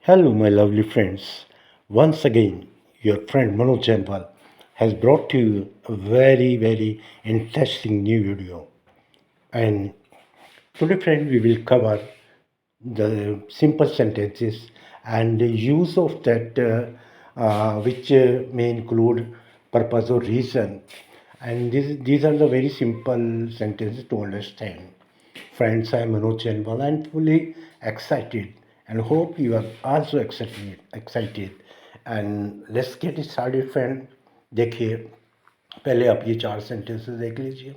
Hello, my lovely friends. Once again, your friend Manoj Jainpal has brought to you a very interesting new video. And today, friend, we will cover the simple sentences and the use of that, which may include purpose or reason. And these are the very simple sentences to understand. Friends, I am Manoj Jainpal. I am fully excited and hope you are also excited. And let's get it started, friend. देखिए, पहले आप ये 4 sentences देख लीजिए।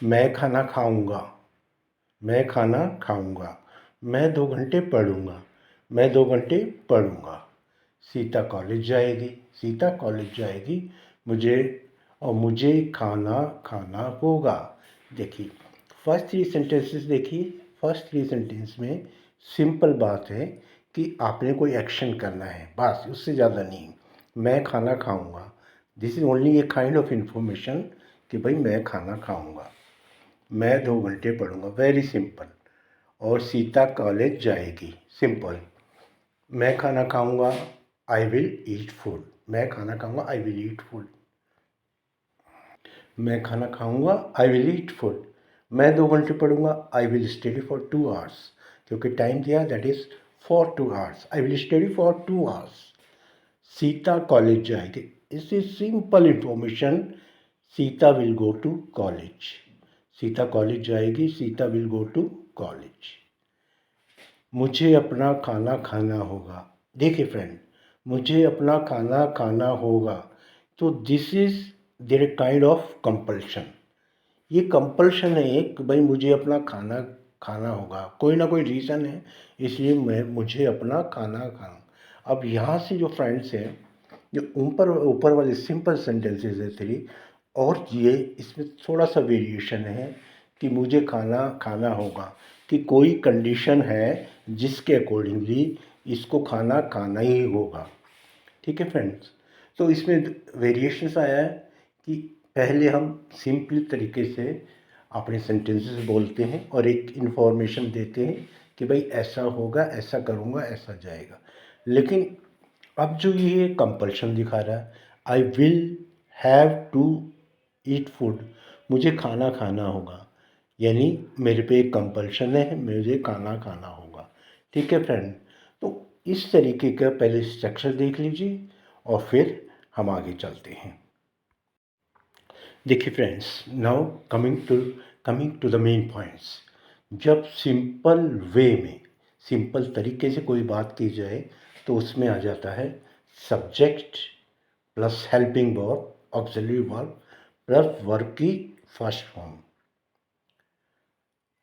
मैं खाना खाऊंगा, मैं खाना खाऊंगा, मैं 2 घंटे पढ़ूंगा, मैं 2 घंटे पढ़ूंगा। सीता कॉलेज जाएगी, सीता कॉलेज जाएगी, मुझे खाना खाना होगा। देखिए, फर्स्ट 3 सेंटेंसेस देखिए। फर्स्ट 3 सेंटेंस में सिंपल बात है कि आपने कोई एक्शन करना है, बस उससे ज़्यादा नहीं। मैं खाना खाऊंगा, this is only a kind of information कि भाई मैं खाना खाऊंगा। मैं 2 घंटे पढ़ूंगा, वेरी सिंपल। और सीता कॉलेज जाएगी, सिंपल। मैं खाना खाऊंगा, आई विल ईट फूड। मैं खाना खाऊंगा, आई विल ईट फूड। मैं खाना खाऊंगा, आई विल ईट फूड। मैं 2 घंटे पढ़ूंगा, I will study for 2 hours. क्योंकि टाइम दिया, that is for 2 hours. I will study for 2 hours. Sita college जाएगी, इस is simple information. Sita will go to college. Sita college जाएगी, Sita will go to college. मुझे अपना खाना खाना होगा। देखिए फ्रेंड, मुझे अपना खाना खाना होगा, तो this is their kind of compulsion. ये कंपल्शन है कि भाई मुझे अपना खाना खाना होगा, कोई ना कोई रीज़न है, इसलिए मुझे अपना खाना खाना। अब यहाँ से जो फ्रेंड्स हैं, जो ऊपर ऊपर वाले सिंपल सेंटेंसेस है 3, और ये इसमें थोड़ा सा वेरिएशन है कि मुझे खाना खाना होगा, कि कोई कंडीशन है जिसके अकॉर्डिंगली इसको खाना खाना ही होगा। ठीक है फ्रेंड्स, तो इसमें वेरिएशंस आया है कि पहले हम सिंपल तरीके से अपने सेंटेंसेस बोलते हैं और एक इन्फॉर्मेशन देते हैं कि भाई ऐसा होगा, ऐसा करूँगा, ऐसा जाएगा। लेकिन अब जो ये कंपल्शन दिखा रहा है, I will have to eat food, मुझे खाना खाना होगा, यानी मेरे पे एक कंपल्शन है, मुझे खाना खाना होगा। ठीक है फ्रेंड, तो इस तरीके का पहले स्ट्रक्चर देख लीजिए और फिर हम आगे चलते हैं। देखिए friends, now coming to the main points. जब सिंपल वे में, सिंपल तरीके से कोई बात की जाए तो उसमें आ जाता है subject plus helping verb, auxiliary verb plus verb की फर्स्ट फॉर्म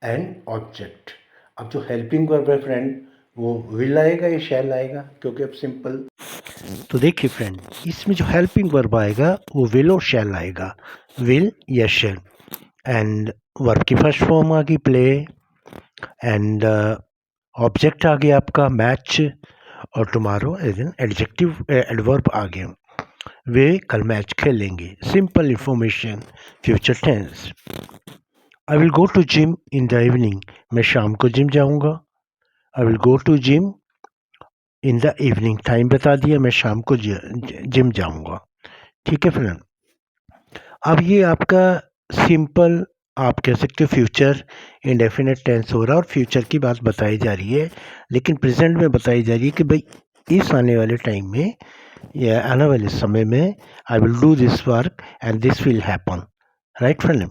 एंड ऑब्जेक्ट। अब जो हेल्पिंग वर्ब है फ्रेंड, वो विल आएगा या शैल आएगा, क्योंकि अब सिंपल। तो देखिए फ्रेंड, इसमें जो हेल्पिंग वर्ब आएगा वो विल और शैल आएगा, विल या शैल। एंड वर्ब की फर्स्ट फॉर्म आ गई प्ले, एंड ऑब्जेक्ट आ गया आपका मैच, और tomorrow as an adjective adverb आ गया, वे कल मैच खेलेंगे। Simple information, future tense. I will go to gym in the evening, मैं शाम को जिम जाऊंगा। I will go to gym in the evening, time बता दिया, मैं शाम को जिम जाऊंगा। ठीक है फ्रेंड, अब ये आपका सिंपल, आप कह सकते हो फ्यूचर इंडेफिनेट टेंस हो रहा है और फ्यूचर की बात बताई जा रही है, लेकिन प्रेजेंट में बताई जा रही है कि भाई इस आने वाले टाइम में या आने वाले समय में I will do this work and this will happen. Right friend,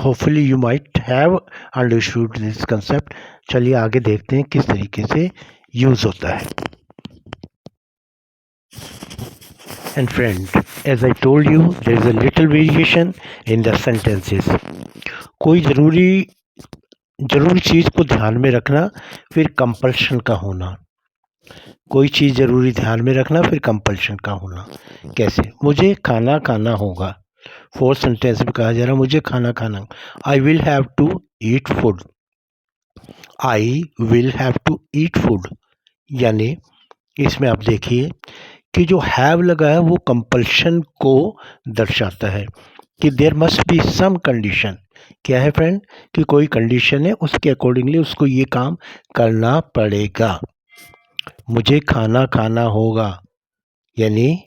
hopefully you might have understood this concept. चलिए आगे देखते हैं किस तरीके से यूज़ होता है। And friend, as I told you, there is a little variation in the sentences. कोई ज़रूरी चीज़ को ध्यान में रखना, फिर कंपल्शन का होना। कोई चीज़ ज़रूरी ध्यान में रखना, फिर कंपल्शन का होना। कैसे? मुझे खाना खाना होगा। फोर्थ सेंटेंस में कहा जा रहा है मुझे खाना खाना। I will have to eat food. I will have to eat food, यानी इसमें आप देखिए कि जो हैव लगा है वो कंपल्शन को दर्शाता है कि there must be some condition. क्या है फ्रेंड? कि कोई कंडीशन है, उसके अकॉर्डिंगली उसको ये काम करना पड़ेगा। मुझे खाना खाना होगा, यानी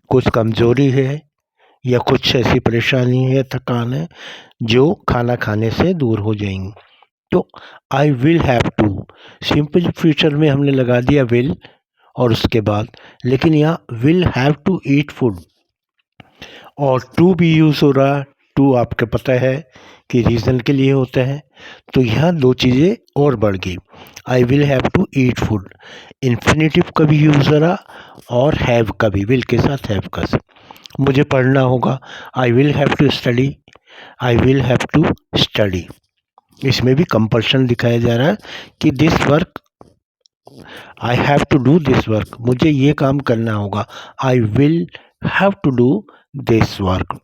कुछ कमज़ोरी है या कुछ ऐसी परेशानी है, थकान है जो खाना खाने से दूर हो जाएंगी। तो I will have to, simple future में हमने लगा दिया विल और उसके बाद, लेकिन यहाँ will have to eat food और टू भी यूज़ हो रहा। टू आपको पता है कि रीज़न के लिए होता है, तो यहाँ दो चीज़ें और बढ़ गई। I will have to eat food, infinitive का भी यूज़ हो रहा और हैव का भी, विल के साथ हैव का। मुझे पढ़ना होगा, I will have to study, I will have to study. इसमें भी कंपल्शन दिखाया जा रहा है कि this work, I have to do this work, मुझे ये काम करना होगा। I will have to do this work.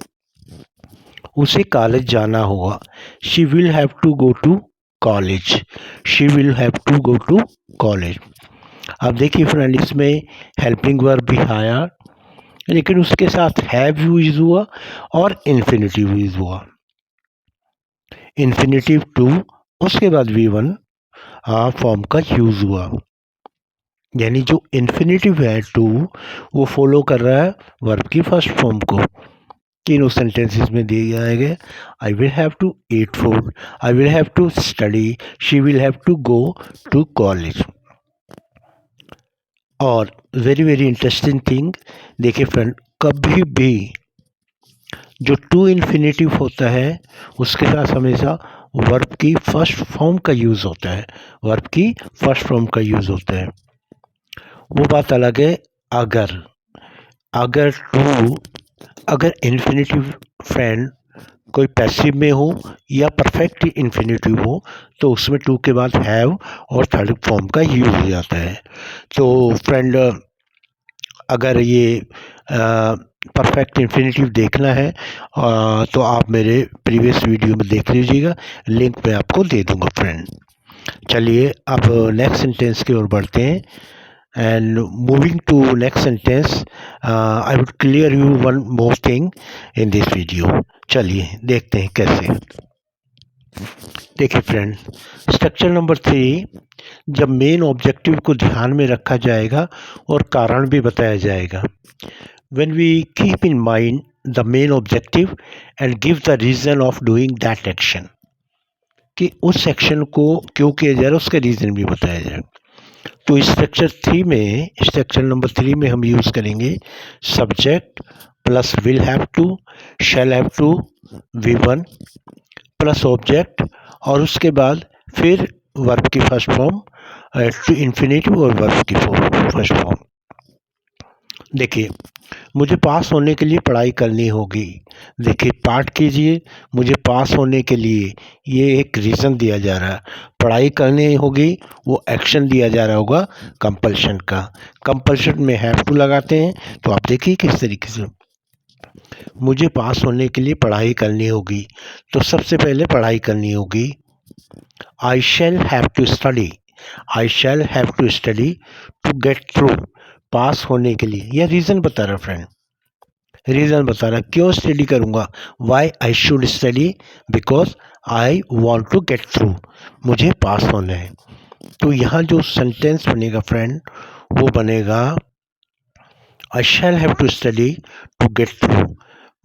उसे कॉलेज जाना होगा, she will have to go to college, she will have to go to college. अब देखिए फ्रेंड, इसमें हेल्पिंग वर्ब भी आया, लेकिन उसके साथ हैव यूज हुआ और इन्फिनेटिव यूज हुआ। इन्फिनेटिव टू, उसके बाद V1 फॉर्म का यूज हुआ, यानी जो इन्फिनेटिव है टू, वो फॉलो कर रहा है वर्ब की फर्स्ट फॉर्म को। तीनों सेंटेंसेस में दिए गए, I will have to eat food, I will have to study, she will have to go to college. और वेरी वेरी इंटरेस्टिंग थिंग, देखिए फ्रेंड, कभी भी जो टू इन्फिनेटिव होता है उसके साथ हमेशा वर्ब की फर्स्ट फॉर्म का यूज़ होता है, वर्ब की फर्स्ट फॉर्म का यूज़ होता है। वो बात अलग है अगर अगर टू, अगर इन्फिनेटिव फ्रेंड कोई पैसिव में हो या परफेक्ट इन्फिनेटिव हो, तो उसमें टू के बाद हैव और थर्ड फॉर्म का यूज हो जाता है। तो फ्रेंड, अगर ये परफेक्ट इन्फिनेटिव देखना है तो आप मेरे प्रीवियस वीडियो में देख लीजिएगा, लिंक मैं आपको दे दूंगा फ्रेंड। चलिए अब नेक्स्ट सेंटेंस की ओर बढ़ते हैं। And moving to next sentence, I would clear you one more thing in this video. चलिए देखते हैं कैसे। देखिए फ्रेंड, स्ट्रक्चर नंबर 3, जब मेन ऑब्जेक्टिव को ध्यान में रखा जाएगा और कारण भी बताया जाएगा। When we keep in mind the main objective and give the reason of doing that action, कि उस एक्शन को क्यों किया जा रहा है उसका रीज़न भी बताया जाएगा। तो स्ट्रक्चर नंबर 3 में हम यूज़ करेंगे subject plus will have to, shall have to, V1 plus object, और उसके बाद फिर वर्ब की फर्स्ट फॉर्म टू इन्फिनेटिव और वर्ब की फर्स्ट फॉर्म। देखिए, मुझे पास होने के लिए पढ़ाई करनी होगी। देखिए, पाठ कीजिए, मुझे पास होने के लिए, ये एक रीज़न दिया जा रहा है। पढ़ाई करनी होगी, वो एक्शन दिया जा रहा होगा कंपल्शन का। कंपल्शन में हैव टू लगाते हैं, तो आप देखिए किस तरीके से। मुझे पास होने के लिए पढ़ाई करनी होगी, तो सबसे पहले पढ़ाई करनी होगी। I shall have to study, I shall have to study to get through, pass होने के लिए। यह रीज़न बता रहा फ्रेंड, रीज़न बता रहा क्यों स्टडी करूँगा। Why I should study, because I want to get through, मुझे पास होना है। तो यहाँ जो सेंटेंस बनेगा फ्रेंड, वो बनेगा I shall have to study to get through,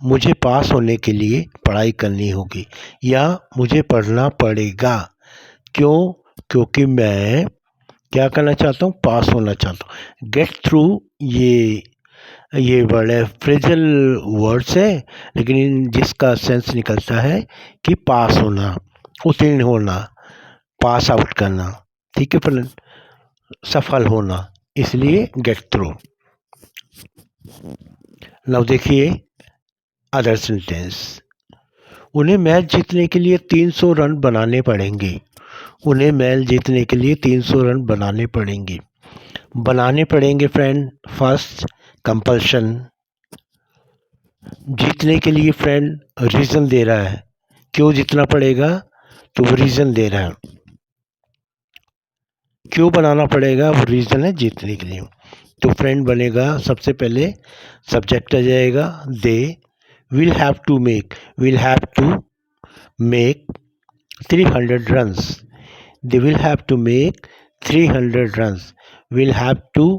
मुझे पास होने के लिए पढ़ाई करनी होगी, या मुझे पढ़ना पड़ेगा। क्यों? क्योंकि मैं क्या करना चाहता हूँ, पास होना चाहता हूँ। गेट थ्रू ये वर्ड है, फ्रेजल वर्ड्स है, लेकिन जिसका सेंस निकलता है कि पास होना, उत्तीर्ण होना, पास आउट करना, ठीक है फ्रेंड, सफल होना, इसलिए गेट थ्रू। नाउ देखिए अदर सेंटेंस, उन्हें मैच जीतने के लिए 300 रन बनाने पड़ेंगे, उन्हें मैच जीतने के लिए 300 रन बनाने पड़ेंगे। बनाने पड़ेंगे फ्रेंड, फर्स्ट कंपल्शन, जीतने के लिए फ्रेंड रीज़न दे रहा है, क्यों जीतना पड़ेगा, तो वो रीज़न दे रहा है। क्यों बनाना पड़ेगा, वो रीज़न है जीतने के लिए। तो फ्रेंड बनेगा, सबसे पहले सब्जेक्ट आ जाएगा they, will have to make, will have to make 300 runs, they will have to make 300 runs, will have to,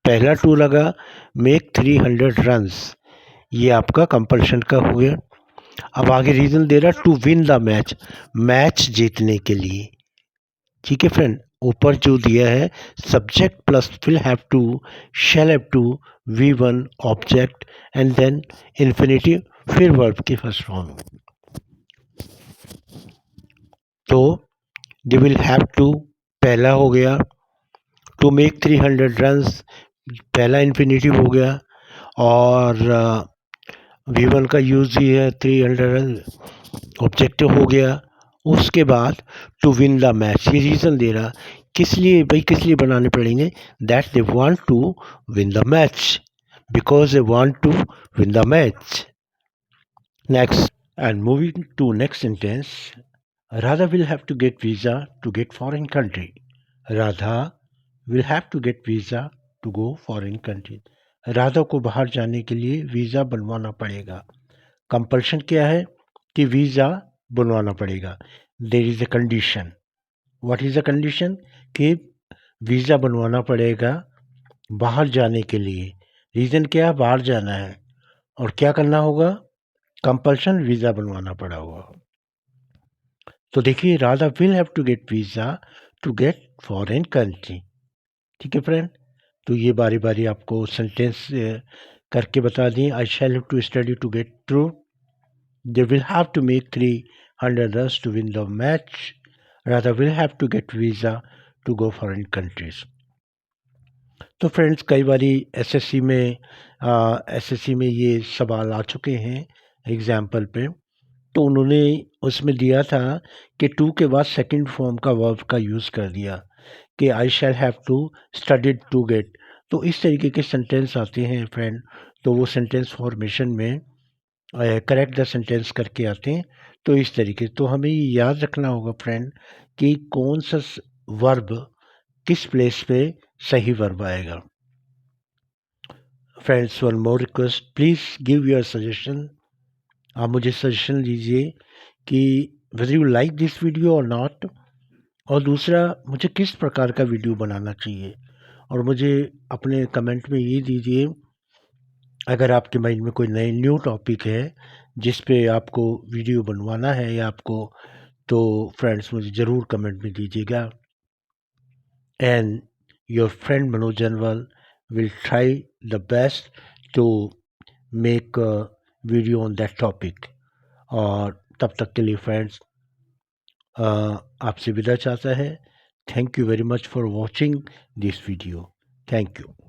पहला टू लगा, मेक 300 रन्स, ये आपका कंपल्शन का हो गया। अब आगे रीजन दे रहा to win the match, match जीतने के लिए। ठीक है फ्रेंड, ऊपर जो दिया है subject plus will have to, shall have to, V one object and then infinitive, फिर वर्ब की फर्स्ट फॉर्म। तो दे विल हैव टू पहला हो गया, टू मेक 300 रन्स पहला इन्फिनिटिव हो गया, और V1 का यूज़ ही है 300 रन, ऑब्जेक्टिव हो गया। उसके बाद टू विन द मैच, ये रीज़न दे रहा किस लिए भाई, किस लिए बनाने पड़ेंगे, that they want to win the match, because they want to win the match. Next, and moving to next sentence, Radha will have to get visa to get foreign country, Radha will have to get visa to go foreign country, Radha को बाहर जाने के लिए visa बनवाना पड़ेगा। Compulsion क्या है कि वीज़ा बनवाना पड़ेगा। There is a condition, what is a condition, कि वीज़ा बनवाना पड़ेगा बाहर जाने के लिए। रीज़न क्या है, बाहर जाना है, और क्या करना होगा, कंपल्शन वीज़ा बनवाना पड़ा हुआ। तो देखिए, Radha will have to get visa to get foreign country. ठीक है फ्रेंड, तो ये बारी बारी आपको सेंटेंस करके बता दें। I shall have to study to get through, they will have to make 300 runs to win the match, Radha will have to get visa to go foreign countries. तो फ्रेंड्स, कई बारी एसएससी में ये सवाल आ चुके हैं एग्जाम्पल पे, तो उन्होंने उसमें दिया था कि टू के बाद सेकंड फॉर्म का वर्ब का यूज़ कर दिया कि I shall have to studied to get. तो इस तरीके के सेंटेंस आते हैं फ्रेंड, तो वो सेंटेंस फॉर्मेशन में करेक्ट द सेंटेंस करके आते हैं। तो इस तरीके, तो हमें ये याद रखना होगा फ्रेंड कि कौन सा वर्ब किस प्लेस पे सही वर्ब आएगा। Friends, one more request, please give your suggestion, आप मुझे सजेशन दीजिए कि whether you like this video और नॉट, और दूसरा मुझे किस प्रकार का वीडियो बनाना चाहिए, और मुझे अपने कमेंट में ये दीजिए अगर आपके माइंड में कोई नए न्यू टॉपिक है जिस पे आपको वीडियो बनवाना है या आपको, तो फ्रेंड्स मुझे ज़रूर कमेंट में दीजिएगा। And your friend Manoj Janwal will try the best to make a video on that topic. और तब तक के लिए फ्रेंड्स आपसे विदा चाहता है। Thank you very much for watching this video. Thank you.